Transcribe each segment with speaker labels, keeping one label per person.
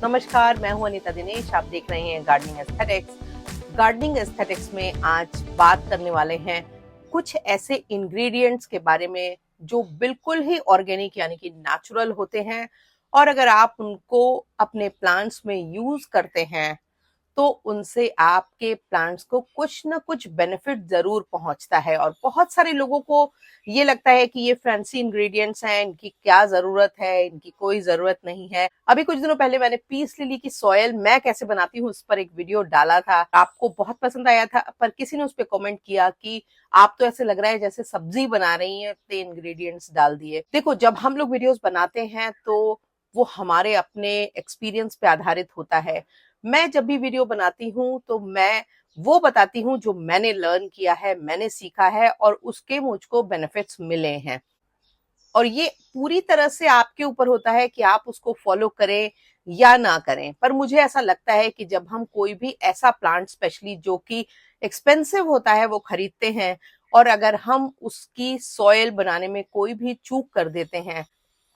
Speaker 1: नमस्कार, मैं हूं अनीता दिनेश। आप देख रहे हैं गार्डनिंग एस्थेटिक्स। गार्डनिंग एस्थेटिक्स में आज बात करने वाले हैं कुछ ऐसे इंग्रेडिएंट्स के बारे में जो बिल्कुल ही ऑर्गेनिक यानी कि नेचुरल होते हैं, और अगर आप उनको अपने प्लांट्स में यूज करते हैं तो उनसे आपके प्लांट्स को कुछ ना कुछ बेनिफिट जरूर पहुंचता है। और बहुत सारे लोगों को ये लगता है कि ये फैंसी इंग्रेडिएंट्स हैं, इनकी क्या जरूरत है, इनकी कोई जरूरत नहीं है। अभी कुछ दिनों पहले मैंने पीस लिली की सॉयल मैं कैसे बनाती हूँ उस पर एक वीडियो डाला था, आपको बहुत पसंद आया था, पर किसी ने उस पर कमेंट किया कि आप तो ऐसे लग रहा है जैसे सब्जी बना रही हैं, इतने इंग्रेडिएंट्स डाल दिए। देखो, जब हम लोग वीडियोस बनाते हैं तो वो हमारे अपने एक्सपीरियंस पे आधारित होता है। मैं जब भी वीडियो बनाती हूँ तो मैं वो बताती हूँ जो मैंने लर्न किया है, मैंने सीखा है और उसके मुझको बेनिफिट्स मिले हैं। और ये पूरी तरह से आपके ऊपर होता है कि आप उसको फॉलो करें या ना करें। पर मुझे ऐसा लगता है कि जब हम कोई भी ऐसा प्लांट स्पेशली जो कि एक्सपेंसिव होता है वो खरीदते हैं, और अगर हम उसकी सॉयल बनाने में कोई भी चूक कर देते हैं,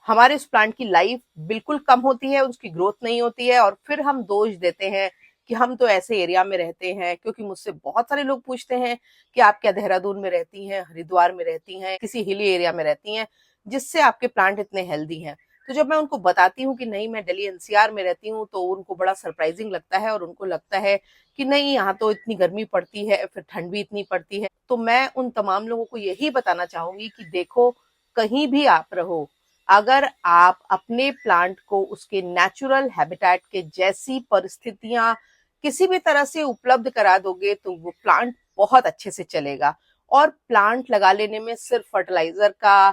Speaker 1: हमारे उस प्लांट की लाइफ बिल्कुल कम होती है, उसकी ग्रोथ नहीं होती है, और फिर हम दोष देते हैं कि हम तो ऐसे एरिया में रहते हैं। क्योंकि मुझसे बहुत सारे लोग पूछते हैं कि आप क्या देहरादून में रहती हैं, हरिद्वार में रहती हैं, किसी हिली एरिया में रहती हैं जिससे आपके प्लांट इतने हेल्दी हैं। तो जब मैं उनको बताती हूँ कि नहीं, मैं दिल्ली एनसीआर में रहती हूँ, तो उनको बड़ा सरप्राइजिंग लगता है और उनको लगता है कि नहीं, यहाँ तो इतनी गर्मी पड़ती है, फिर ठंड भी इतनी पड़ती है। तो मैं उन तमाम लोगों को यही बताना चाहूंगी कि देखो, कहीं भी आप रहो, अगर आप अपने प्लांट को उसके नेचुरल हैबिटेट के जैसी परिस्थितियां किसी भी तरह से उपलब्ध करा दोगे तो वो प्लांट बहुत अच्छे से चलेगा। और प्लांट लगा लेने में सिर्फ फर्टिलाइजर का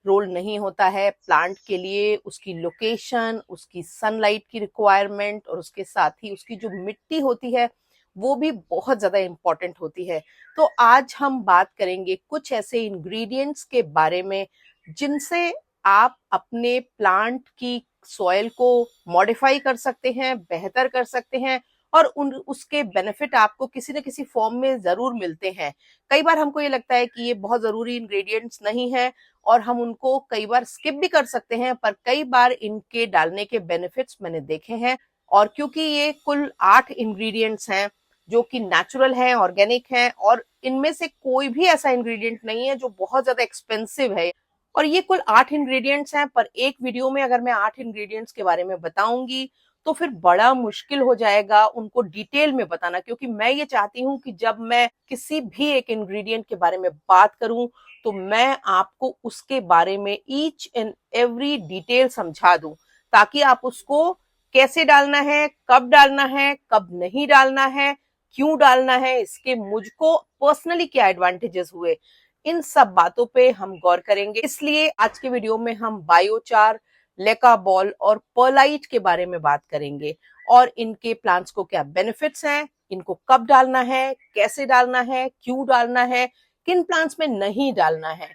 Speaker 1: रोल नहीं होता है। प्लांट के लिए उसकी लोकेशन, उसकी सनलाइट की रिक्वायरमेंट और उसके साथ ही उसकी जो मिट्टी होती है वो भी बहुत ज्यादा इंपॉर्टेंट होती है। तो आज हम बात करेंगे कुछ ऐसे इंग्रेडिएंट्स के बारे में जिनसे आप अपने प्लांट की सॉइल को मॉडिफाई कर सकते हैं, बेहतर कर सकते हैं, और उसके बेनिफिट आपको किसी न किसी फॉर्म में जरूर मिलते हैं। कई बार हमको ये लगता है कि ये बहुत जरूरी इंग्रेडिएंट्स नहीं है और हम उनको कई बार स्किप भी कर सकते हैं, पर कई बार इनके डालने के बेनिफिट्स मैंने देखे हैं। और क्योंकि ये कुल 8 इंग्रेडिएंट्स हैं जो कि नेचुरल हैं, ऑर्गेनिक हैं, और इनमें से कोई भी ऐसा इंग्रेडिएंट नहीं है जो बहुत ज्यादा एक्सपेंसिव है। और ये कुल 8 इंग्रेडिएंट्स हैं, पर एक वीडियो में अगर मैं 8 इंग्रेडिएंट्स के बारे में बताऊंगी तो फिर बड़ा मुश्किल हो जाएगा उनको डिटेल में बताना। क्योंकि मैं ये चाहती हूँ कि जब मैं किसी भी एक इंग्रेडिएंट के बारे में बात करूं तो मैं आपको उसके बारे में ईच एंड एवरी डिटेल समझा दूं, ताकि आप उसको कैसे डालना है, कब नहीं डालना है, क्यों डालना है, इसके मुझको पर्सनली क्या एडवांटेजेस हुए, इन सब बातों पे हम गौर करेंगे। इसलिए आज के वीडियो में हम बायोचार, लेकाबॉल और पर्लाइट के बारे में बात करेंगे, और इनके प्लांट्स को क्या बेनिफिट्स हैं, इनको कब डालना है, कैसे डालना है, क्यों डालना है, किन प्लांट्स में नहीं डालना है,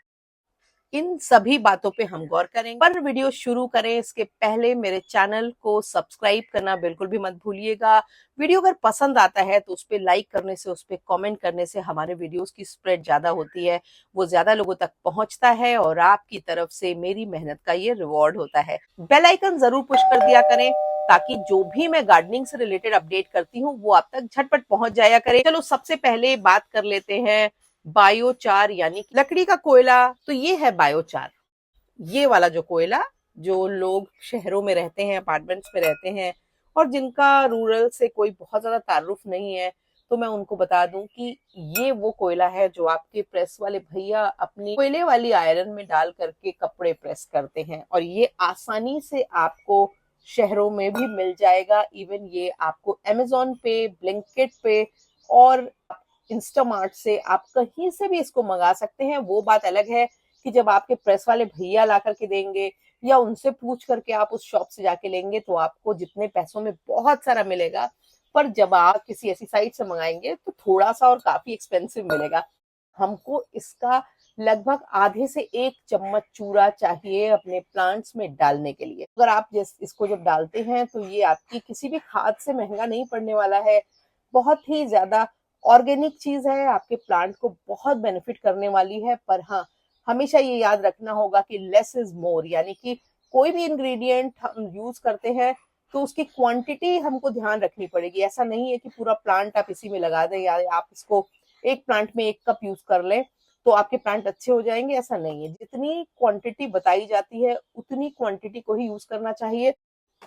Speaker 1: इन सभी बातों पे हम गौर करेंगे। पर वीडियो शुरू करें इसके पहले मेरे चैनल को सब्सक्राइब करना बिल्कुल भी मत भूलिएगा। वीडियो अगर पसंद आता है तो उस पर लाइक करने से, उस पर कमेंट करने से हमारे वीडियोस की स्प्रेड ज्यादा होती है, वो ज्यादा लोगों तक पहुंचता है, और आपकी तरफ से मेरी मेहनत का ये रिवॉर्ड होता है। बेल आइकन जरूर पुश कर दिया करें ताकि जो भी मैं गार्डनिंग से रिलेटेड अपडेट करती हूँ वो आप तक झटपट पहुंच जाया करे। चलो सबसे पहले बात कर लेते हैं बायोचार यानी लकड़ी का कोयला। तो ये है बायोचार, ये वाला जो कोयला जो लोग शहरों में रहते हैं, अपार्टमेंट्स में रहते हैं, और जिनका रूरल से कोई बहुत ज्यादा ताल्लुक नहीं है, तो मैं उनको बता दूं कि ये वो कोयला है जो आपके प्रेस वाले भैया अपनी कोयले वाली आयरन में डाल करके कपड़े प्रेस करते हैं। और ये आसानी से आपको शहरों में भी मिल जाएगा। इवन ये आपको अमेजोन पे, ब्लिंकिट पे और इंस्टामार्ट से आप कहीं से भी इसको मंगा सकते हैं। वो बात अलग है कि जब आपके प्रेस वाले भैया ला करके देंगे या उनसे पूछ करके आप उस शॉप से जाके लेंगे तो आपको जितने पैसों में बहुत सारा मिलेगा, पर जब आप किसी ऐसी साइट से मंगाएंगे तो थोड़ा सा और काफी एक्सपेंसिव मिलेगा। हमको इसका लगभग आधे से 1 चम्मच चूरा चाहिए अपने प्लांट्स में डालने के लिए। अगर आप इसको जब डालते हैं तो ये आपकी किसी भी खाद से महंगा नहीं पड़ने वाला है, बहुत ही ज्यादा ऑर्गेनिक चीज है, आपके प्लांट को बहुत बेनिफिट करने वाली है। पर हाँ, हमेशा ये याद रखना होगा कि लेस इज मोर, यानी कि कोई भी इंग्रेडिएंट हम यूज करते हैं तो उसकी क्वांटिटी हमको ध्यान रखनी पड़ेगी। ऐसा नहीं है कि पूरा प्लांट आप इसी में लगा दें या आप इसको एक प्लांट में 1 कप यूज कर लें तो आपके प्लांट अच्छे हो जाएंगे, ऐसा नहीं है। जितनी क्वांटिटी बताई जाती है उतनी क्वांटिटी को ही यूज करना चाहिए।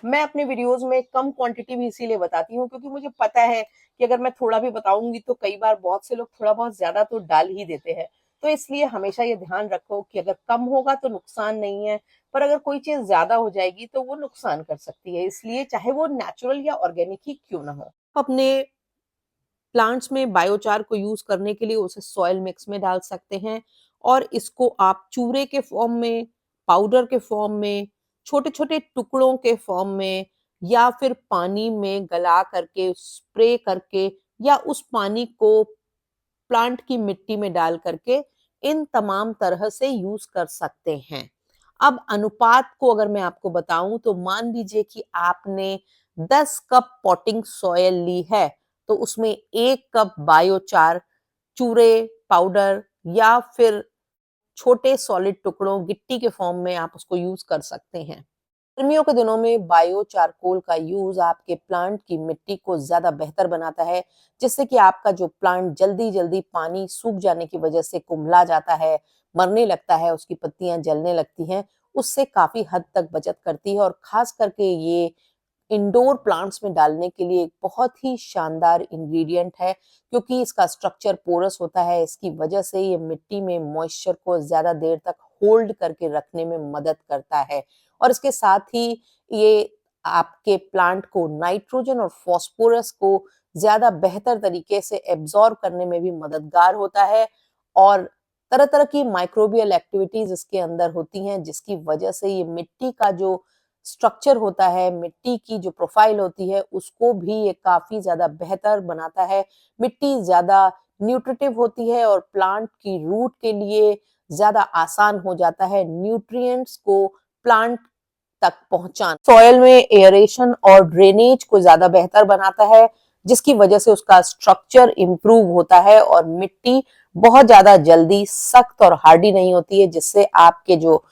Speaker 1: मैं अपने वीडियोस में कम क्वांटिटी भी इसीलिए बताती हूँ क्योंकि मुझे पता है कि अगर मैं थोड़ा भी बताऊंगी तो कई बार बहुत से लोग थोड़ा बहुत ज्यादा तो डाल ही देते हैं। तो इसलिए हमेशा ये ध्यान रखो कि अगर कम होगा तो नुकसान नहीं है, पर अगर कोई चीज ज्यादा हो जाएगी तो वो नुकसान कर सकती है। इसलिए चाहे वो नेचुरल या ऑर्गेनिक ही क्यों ना हो, अपने प्लांट्स में बायोचार को यूज करने के लिए उसे सॉइल मिक्स में डाल सकते हैं और इसको आप चूरे के फॉर्म में, पाउडर के फॉर्म में, छोटे छोटे टुकड़ों के फॉर्म में या फिर पानी में गला करके स्प्रे करके या उस पानी को प्लांट की मिट्टी में डाल करके इन तमाम तरह से यूज कर सकते हैं। अब अनुपात को अगर मैं आपको बताऊं तो मान लीजिए कि आपने 10 कप पॉटिंग सॉयल ली है तो उसमें 1 कप बायोचार चूरे पाउडर या फिर छोटे सॉलिड टुकड़ों गिट्टी के फॉर्म में आप उसको यूज कर सकते हैं। गर्मियों के दिनों में बायो चारकोल का यूज आपके प्लांट की मिट्टी को ज्यादा बेहतर बनाता है, जिससे कि आपका जो प्लांट जल्दी जल्दी पानी सूख जाने की वजह से कुम्हला जाता है, मरने लगता है, उसकी पत्तियां जलने लगती हैं, उससे काफी हद तक बचत करती है। और खास करके ये इंडोर प्लांट्स में डालने के लिए एक बहुत ही शानदार इंग्रेडिएंट है क्योंकि इसका स्ट्रक्चर पोरस होता है। इसकी वजह से ये मिट्टी में मॉइस्चर को ज्यादा देर तक होल्ड करके रखने में मदद करता है और इसके साथ ही ये आपके प्लांट को नाइट्रोजन और फास्फोरस को ज्यादा बेहतर तरीके से एब्जॉर्ब करने में भी मददगार होता है और तरह तरह की माइक्रोबियल एक्टिविटीज इसके अंदर होती हैं, जिसकी वजह से ये मिट्टी का जो स्ट्रक्चर होता है, मिट्टी की जो प्रोफाइल होती है, उसको भी ये काफी ज्यादा बेहतर बनाता है। मिट्टी ज्यादा न्यूट्रिटिव होती है और प्लांट की रूट के लिए ज्यादा आसान हो जाता है न्यूट्रिएंट्स को प्लांट तक पहुंचाना। सॉइल में एयरेशन और ड्रेनेज को ज्यादा बेहतर बनाता है, जिसकी वजह से उसका स्ट्रक्चर इंप्रूव होता है और मिट्टी बहुत ज्यादा जल्दी सख्त और हार्डी नहीं होती है, जिससे आपके जो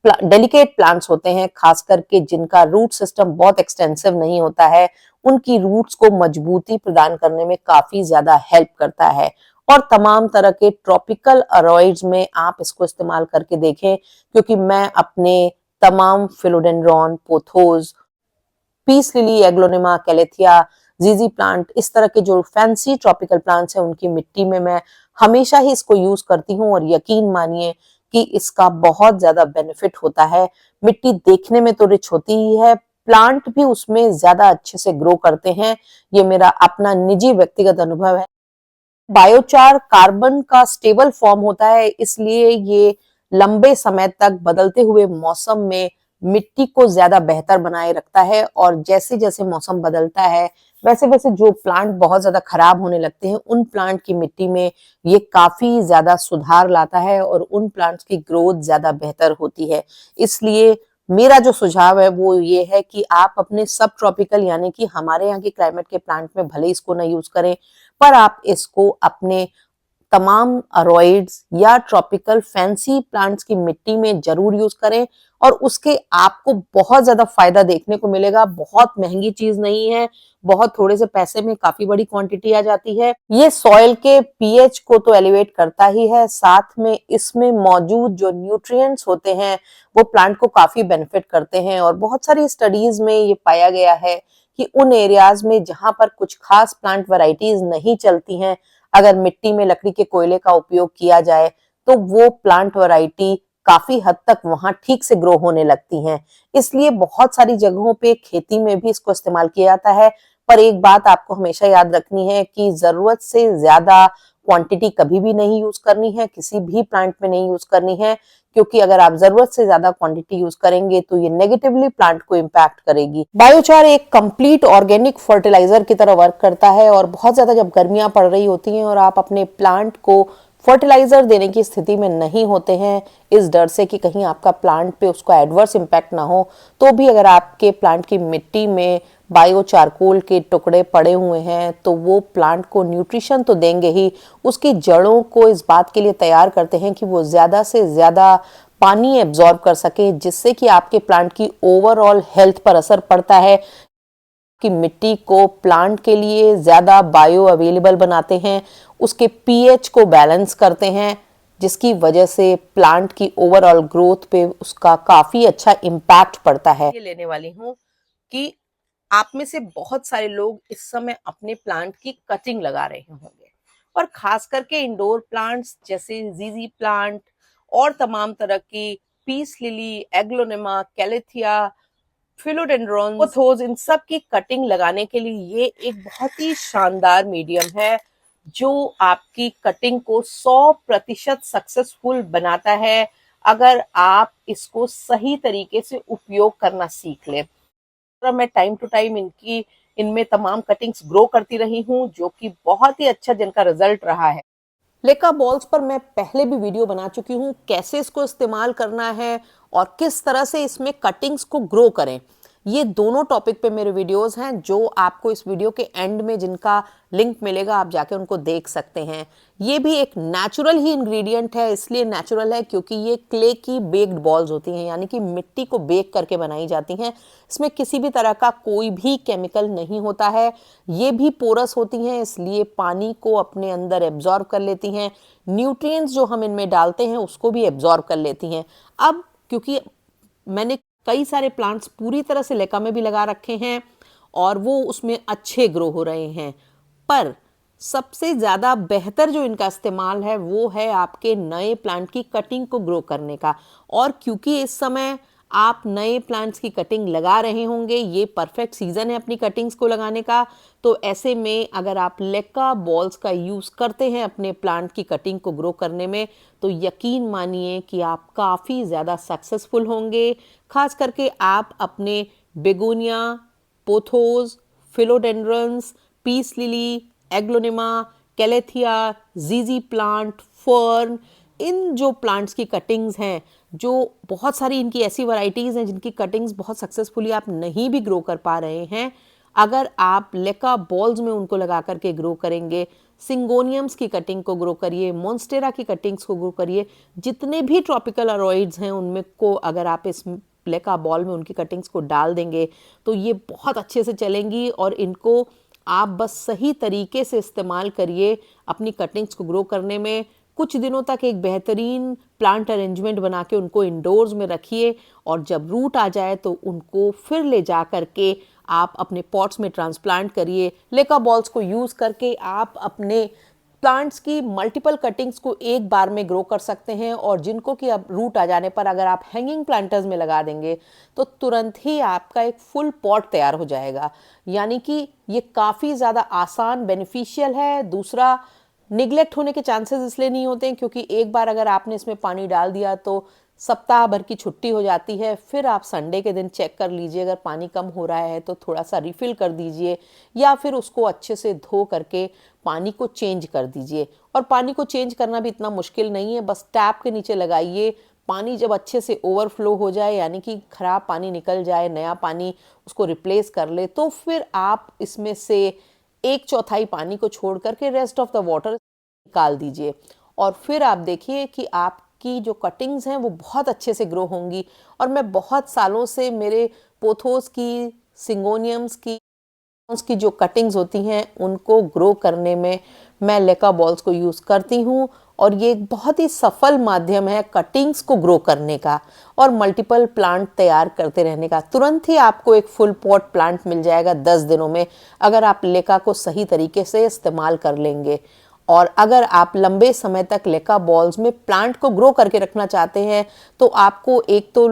Speaker 1: डेलिकेट प्लांट्स होते हैं, खास करके जिनका रूट सिस्टम बहुत एक्सटेंसिव नहीं होता है, उनकी रूट्स को मजबूती प्रदान करने में काफी ज्यादा हेल्प करता है। और तमाम तरह के ट्रॉपिकल अरॉइड्स में आप इसको इस्तेमाल करके देखें क्योंकि मैं अपने तमाम philodendron, pothos, piece lily, aglaonema, calathea, जीजी प्लांट, इस तरह के जो फैंसी ट्रॉपिकल प्लांट्स हैं उनकी मिट्टी में मैं हमेशा ही इसको यूज करती हूँ और यकीन मानिए कि इसका बहुत ज्यादा बेनिफिट होता है। मिट्टी देखने में तो रिच होती ही है, प्लांट भी उसमें ज्यादा अच्छे से ग्रो करते हैं। ये मेरा अपना निजी व्यक्तिगत अनुभव है। बायोचार कार्बन का स्टेबल फॉर्म होता है, इसलिए ये लंबे समय तक बदलते हुए मौसम में मिट्टी को ज्यादा बेहतर बनाए रखता है और जैसे जैसे मौसम बदलता है वैसे वैसे जो प्लांट बहुत ज्यादा खराब होने लगते हैं उन प्लांट की मिट्टी में ये काफी ज्यादा सुधार लाता है और उन प्लांट्स की ग्रोथ ज्यादा बेहतर होती है। इसलिए मेरा जो सुझाव है वो ये है कि आप अपने सब ट्रॉपिकल यानी कि हमारे यहाँ के क्लाइमेट के प्लांट में भले इसको ना यूज करें, पर आप इसको अपने तमाम अरॉइड्स या ट्रॉपिकल फैंसी प्लांट्स की मिट्टी में जरूर यूज करें और उसके आपको बहुत ज्यादा फायदा देखने को मिलेगा। बहुत महंगी चीज नहीं है, बहुत थोड़े से पैसे में काफी बड़ी क्वांटिटी आ जाती है। ये सॉइल के पीएच को तो एलिवेट करता ही है, साथ में इसमें मौजूद जो न्यूट्रिएंट्स होते हैं वो प्लांट को काफी बेनिफिट करते हैं और बहुत सारी स्टडीज में ये पाया गया है कि उन एरियाज में जहां पर कुछ खास प्लांट वैरायटीज नहीं चलती हैं, अगर मिट्टी में लकड़ी के कोयले का उपयोग किया जाए तो वो प्लांट वैरायटी काफी हद तक वहां ठीक से ग्रो होने लगती हैं। इसलिए बहुत सारी जगहों पे खेती में भी इसको इस्तेमाल किया जाता है। पर एक बात आपको हमेशा याद रखनी है कि जरूरत से ज्यादा क्वांटिटी कभी भी नहीं यूज करनी है, किसी भी प्लांट में नहीं यूज करनी है, क्योंकि अगर आप जरूरत से ज्यादा क्वांटिटी यूज करेंगे तो ये नेगेटिवली प्लांट को इम्पैक्ट करेगी। बायोचार एक कंप्लीट ऑर्गेनिक फर्टिलाइजर की तरह वर्क करता है और बहुत ज्यादा जब गर्मियां पड़ रही होती हैं और आप अपने प्लांट को फर्टिलाइजर देने की स्थिति में नहीं होते हैं, इस डर से कि कहीं आपका प्लांट पे उसको एडवर्स इम्पैक्ट ना हो, तो भी अगर आपके प्लांट की मिट्टी में बायो चारकोल के टुकड़े पड़े हुए हैं तो वो प्लांट को न्यूट्रिशन तो देंगे ही, उसकी जड़ों को इस बात के लिए तैयार करते हैं कि वो ज्यादा से ज्यादा पानी एब्जॉर्ब कर सके, जिससे कि आपके प्लांट की ओवरऑल हेल्थ पर असर पड़ता है। की मिट्टी को प्लांट के लिए ज़्यादा बायो अवेलेबल बनाते हैं, उसके पीएच को बैलेंस करते हैं, जिसकी वजह से प्लांट की ओवरऑल ग्रोथ पे उसका काफ़ी अच्छा इम्पैक्ट पड़ता है। ये लेने वाली हूँ कि आप में से बहुत सारे लोग इस समय अपने प्लांट की कटिंग लगा रहे होंगे, और खास करके इंडोर प्लांट्स जैसे जीजी प्लांट और तमाम तरह की peace lily, aglaonema, calathea, philodendron, pothos, इन सब की कटिंग लगाने के लिए ये एक बहुत ही शानदार मीडियम है जो आपकी कटिंग को 100% सक्सेसफुल बनाता है अगर आप इसको सही तरीके से उपयोग करना सीख लें। मैं टाइम टू टाइम इनमें तमाम कटिंग्स ग्रो करती रही हूँ, जो कि बहुत ही अच्छा जिनका रिजल्ट रहा है। लेका बॉल्स पर मैं पहले भी वीडियो बना चुकी हूँ, कैसे इसको इस्तेमाल करना है और किस तरह से इसमें कटिंग्स को ग्रो करें। ये दोनों टॉपिक पे मेरे वीडियोस हैं, जो आपको इस वीडियो के एंड में जिनका लिंक मिलेगा आप जाके उनको देख सकते हैं। ये भी एक नेचुरल ही इंग्रेडिएंट है, इसलिए नेचुरल है क्योंकि ये क्ले की बेक्ड बॉल्स होती हैं, यानी कि मिट्टी को बेक करके बनाई जाती हैं। इसमें किसी भी तरह का कोई भी केमिकल नहीं होता है। ये भी पोरस होती हैं, इसलिए पानी को अपने अंदर एब्जॉर्ब कर लेती हैं, न्यूट्रिएंट्स जो हम इनमें डालते हैं उसको भी एब्जॉर्ब कर लेती हैं। अब क्योंकि मैंने कई सारे प्लांट्स पूरी तरह से लेका में भी लगा रखे हैं और वो उसमें अच्छे ग्रो हो रहे हैं, पर सबसे ज़्यादा बेहतर जो इनका इस्तेमाल है वो है आपके नए प्लांट की कटिंग को ग्रो करने का। और क्योंकि इस समय आप नए प्लांट्स की कटिंग लगा रहे होंगे, ये परफेक्ट सीजन है अपनी कटिंग्स को लगाने का, तो ऐसे में अगर आप लेका बॉल्स का यूज़ करते हैं अपने प्लांट की कटिंग को ग्रो करने में, तो यकीन मानिए कि आप काफ़ी ज़्यादा सक्सेसफुल होंगे। खास करके आप अपने begonia, pothos, philodendrons, peace lily, aglaonema, calathea, जीजी प्लांट, फर्न, इन जो प्लांट्स की कटिंग्स हैं, जो बहुत सारी इनकी ऐसी वैरायटीज़ हैं जिनकी कटिंग्स बहुत सक्सेसफुली आप नहीं भी ग्रो कर पा रहे हैं, अगर आप लेका बॉल्स में उनको लगा करके ग्रो करेंगे, सिंगोनियम्स की कटिंग को ग्रो करिए, मॉन्स्टेरा की कटिंग्स को ग्रो करिए, जितने भी ट्रॉपिकल अरॉइड्स हैं उनमें को अगर आप इस लेका बॉल में उनकी कटिंग्स को डाल देंगे तो ये बहुत अच्छे से चलेंगी। और इनको आप बस सही तरीके से इस्तेमाल करिए अपनी कटिंग्स को ग्रो करने में। कुछ दिनों तक एक बेहतरीन प्लांट अरेंजमेंट बना के उनको इंडोर्स में रखिए, और जब रूट आ जाए तो उनको फिर ले जा करके आप अपने पॉट्स में ट्रांसप्लांट करिए। लेका बॉल्स को यूज़ करके आप अपने प्लांट्स की मल्टीपल कटिंग्स को एक बार में ग्रो कर सकते हैं, और जिनको कि अब रूट आ जाने पर अगर आप हैंगिंग प्लांटर्स में लगा देंगे तो तुरंत ही आपका एक फुल पॉट तैयार हो जाएगा। यानी कि ये काफ़ी ज़्यादा आसान, बेनिफिशियल है। दूसरा, निगलेक्ट होने के चांसेस इसलिए नहीं होते हैं क्योंकि एक बार अगर आपने इसमें पानी डाल दिया तो सप्ताह भर की छुट्टी हो जाती है, फिर आप संडे के दिन चेक कर लीजिए, अगर पानी कम हो रहा है तो थोड़ा सा रिफिल कर दीजिए, या फिर उसको अच्छे से धो करके पानी को चेंज कर दीजिए। और पानी को चेंज करना भी इतना मुश्किल नहीं है, बस टैप के नीचे लगाइए, पानी जब अच्छे से ओवरफ्लो हो जाए, यानी कि खराब पानी निकल जाए, नया पानी उसको रिप्लेस कर ले, तो फिर आप इसमें से 1/4 पानी को छोड़ करके रेस्ट ऑफ द वाटर निकाल दीजिए। और फिर आप देखिए कि आपकी जो कटिंग्स हैं वो बहुत अच्छे से ग्रो होंगी। और मैं बहुत सालों से मेरे पोथोस की, सिंगोनियम्स की जो कटिंग्स होती हैं उनको ग्रो करने में मैं लेका बॉल्स को यूज़ करती हूँ, और ये एक बहुत ही सफल माध्यम है कटिंग्स को ग्रो करने का और मल्टीपल प्लांट तैयार करते रहने का। तुरंत ही आपको एक फुल पॉट प्लांट मिल जाएगा 10 दिनों में, अगर आप लेका को सही तरीके से इस्तेमाल कर लेंगे। और अगर आप लंबे समय तक लेका बॉल्स में प्लांट को ग्रो करके रखना चाहते हैं तो आपको एक तो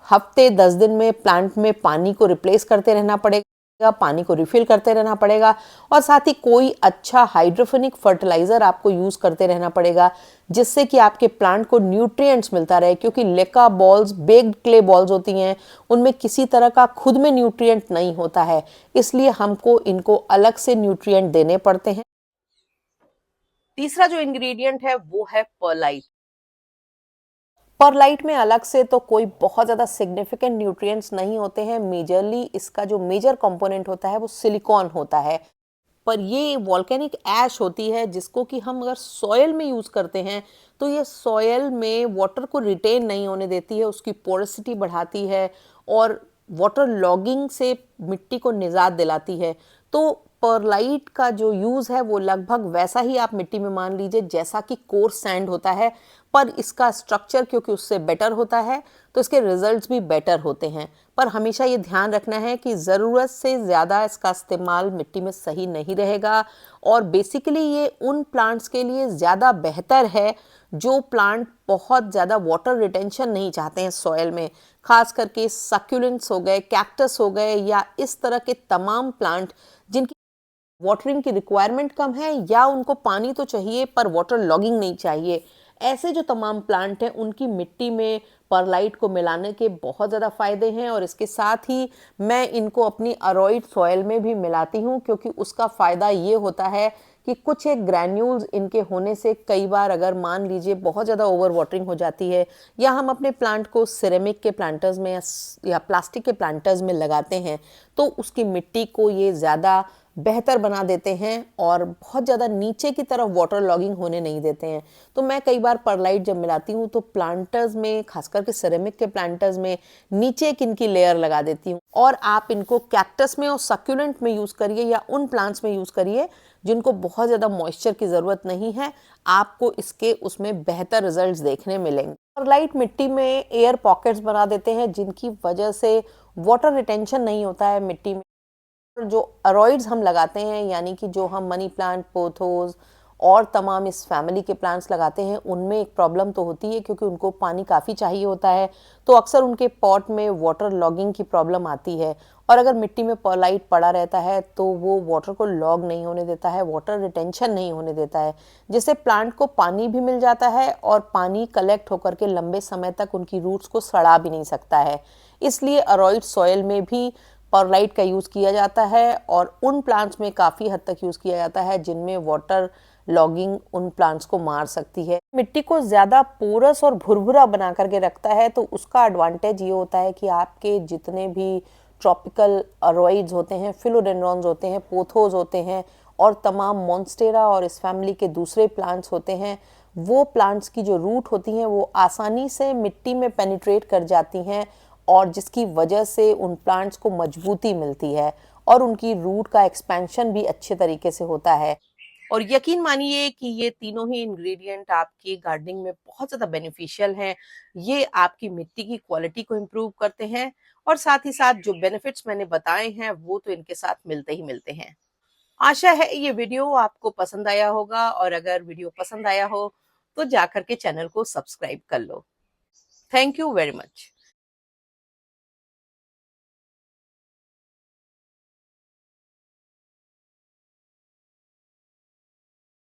Speaker 1: हफ्ते 10 दिन में प्लांट में पानी को रिप्लेस करते रहना पड़ेगा, पानी को रिफिल करते रहना पड़ेगा, और साथ ही कोई अच्छा हाइड्रोफोनिक फर्टिलाइजर आपको यूज करते रहना पड़ेगा, जिससे कि आपके प्लांट को न्यूट्रिएंट्स मिलता रहे। क्योंकि लेका बॉल्स बेक्ड क्ले बॉल्स होती हैं, उनमें किसी तरह का खुद में न्यूट्रिएंट नहीं होता है, इसलिए हमको इनको अलग से न्यूट्रिएंट देने पड़ते हैं। तीसरा जो इंग्रेडिएंट है वो है परलाइट। परलाइट में अलग से तो कोई बहुत ज़्यादा सिग्निफिकेंट न्यूट्रिएंट्स नहीं होते हैं। मेजरली इसका जो मेजर कंपोनेंट होता है वो सिलिकॉन होता है, पर ये वॉल्केनिक ऐश होती है जिसको कि हम अगर सॉयल में यूज़ करते हैं तो ये सॉयल में वाटर को रिटेन नहीं होने देती है, उसकी पोरोसिटी बढ़ाती है और वाटर लॉगिंग से मिट्टी को निजात दिलाती है। तो परलाइट का जो यूज़ है वो लगभग वैसा ही आप मिट्टी में मान लीजिए जैसा कि कोर्स सैंड होता है, पर इसका स्ट्रक्चर क्योंकि उससे बेटर होता है तो इसके रिजल्ट्स भी बेटर होते हैं। पर हमेशा ये ध्यान रखना है कि ज़रूरत से ज़्यादा इसका इस्तेमाल मिट्टी में सही नहीं रहेगा, और बेसिकली ये उन प्लांट्स के लिए ज़्यादा बेहतर है जो प्लांट बहुत ज़्यादा वाटर रिटेंशन नहीं चाहते हैं सॉयल में। खास करके सक्यूलेंट्स हो गए, कैक्टस हो गए, या इस तरह के तमाम प्लांट जिनकी वाटरिंग की रिक्वायरमेंट कम है या उनको पानी तो चाहिए पर वाटर लॉगिंग नहीं चाहिए, ऐसे जो तमाम प्लांट हैं उनकी मिट्टी में परलाइट को मिलाने के बहुत ज़्यादा फायदे हैं। और इसके साथ ही मैं इनको अपनी अरॉइड सॉयल में भी मिलाती हूँ, क्योंकि उसका फ़ायदा ये होता है कि कुछ एक ग्रैन्यूल्स इनके होने से कई बार अगर मान लीजिए बहुत ज़्यादा ओवर वाटरिंग हो जाती है, या हम अपने प्लांट को सिरेमिक के प्लांटर्स में या प्लास्टिक के प्लांटर्स में लगाते हैं, तो उसकी मिट्टी को ये ज़्यादा बेहतर बना देते हैं और बहुत ज़्यादा नीचे की तरफ वाटर लॉगिंग होने नहीं देते हैं। तो मैं कई बार परलाइट जब मिलाती हूँ तो प्लांटर्स में, खास करके सिरेमिक के प्लांटर्स में, नीचे एक इनकी लेयर लगा देती हूँ। और आप इनको कैक्टस में और सक्यूलेंट में यूज़ करिए या उन प्लांट्स में यूज़ करिए जिनको बहुत ज़्यादा मॉइस्चर की ज़रूरत नहीं है, आपको इसके उसमें बेहतर रिजल्ट्स देखने मिलेंगे। परलाइट मिट्टी में एयर पॉकेट्स बना देते हैं जिनकी वजह से वाटर रिटेंशन नहीं होता है मिट्टी में। जो अरॉइड्स हम लगाते हैं, यानी कि जो हम मनी प्लांट, पोथोस और तमाम इस फैमिली के प्लांट्स लगाते हैं, उनमें एक प्रॉब्लम तो होती है क्योंकि उनको पानी काफ़ी चाहिए होता है, तो अक्सर उनके पॉट में वाटर लॉगिंग की प्रॉब्लम आती है। और अगर मिट्टी में परलाइट पड़ा रहता है तो वो वाटर को लॉग नहीं होने देता है, वाटर रिटेंशन नहीं होने देता है, जिससे प्लांट को पानी भी मिल जाता है और पानी कलेक्ट होकर के लंबे समय तक उनकी रूट्स को सड़ा भी नहीं सकता है। इसलिए अरॉइड सॉयल में भी परलाइट का यूज़ किया जाता है, और उन प्लांट्स में काफ़ी हद तक यूज़ किया जाता है जिनमें वाटर लॉगिंग उन प्लांट्स को मार सकती है। मिट्टी को ज़्यादा पोरस और भुरभुरा बना करके रखता है, तो उसका एडवांटेज ये होता है कि आपके जितने भी ट्रॉपिकल अरॉइड्स होते हैं, फिलोडेंड्रॉन्स होते हैं, पोथोस होते हैं और तमाम मॉन्स्टेरा और इस फैमिली के दूसरे प्लांट्स होते हैं, वो प्लांट्स की जो रूट होती हैं वो आसानी से मिट्टी में पेनिट्रेट कर जाती हैं, और जिसकी वजह से उन प्लांट्स को मजबूती मिलती है और उनकी रूट का एक्सपेंशन भी अच्छे तरीके से होता है। और यकीन मानिए कि ये तीनों ही इंग्रेडिएंट आपकी गार्डनिंग में बहुत ज़्यादा बेनिफिशियल हैं। ये आपकी मिट्टी की क्वालिटी को इम्प्रूव करते हैं, और साथ ही साथ जो बेनिफिट्स मैंने बताए हैं वो तो इनके साथ मिलते ही मिलते हैं। आशा है ये वीडियो आपको पसंद आया होगा, और अगर वीडियो पसंद आया हो तो जाकर के चैनल को सब्सक्राइब कर लो। Thank you very much.